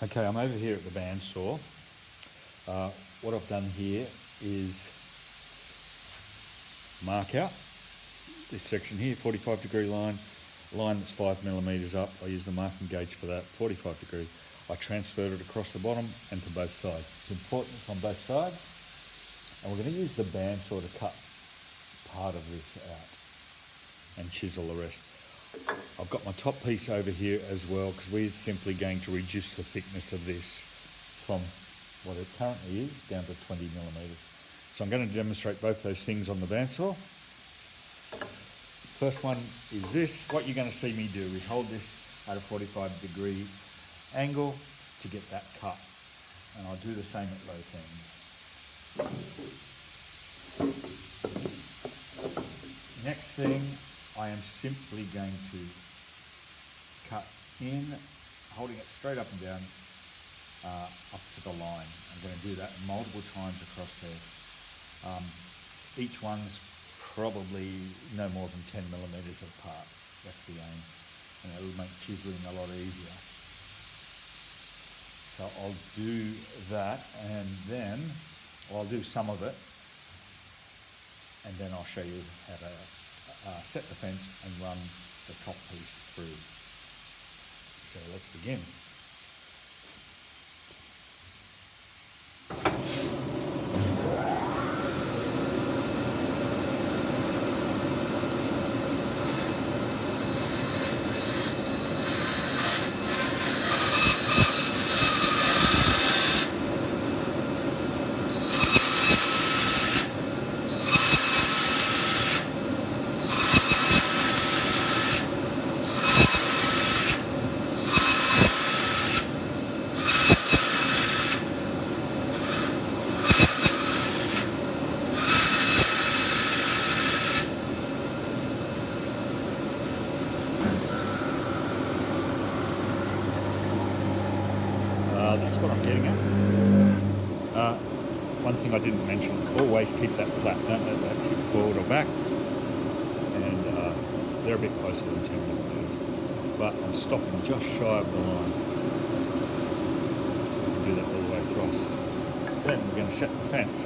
Okay, I'm over here at the bandsaw. What I've done here is mark out this section here, 45-degree line that's 5mm up. I use the marking gauge for that, 45 degrees. I transferred it across the bottom and to both sides. It's important it's on both sides. And we're going to use the bandsaw to cut part of this out and chisel the rest. I've got my top piece over here as well because we're simply going to reduce the thickness of this from what it currently is down to 20mm. So I'm going to demonstrate both those things on the bandsaw. First one is this. What you're going to see me do is hold this at a 45-degree angle to get that cut. And I'll do the same at both ends. Next thing, I am simply going to cut in, holding it straight up and down, up to the line. I'm going to do that multiple times across there. Each one's probably no more than 10mm apart. That's the aim. And it'll make chiseling a lot easier. So I'll do that, and then I'll do some of it, and then I'll show you how to set the fence and run the top piece through. So let's begin. That's what I'm getting at. One thing I didn't mention, always keep that flat, don't let that tip forward or back. And they're a bit closer than 10mm, but I'm stopping just shy of the line. Do that all the way across. Then we're going to set the fence.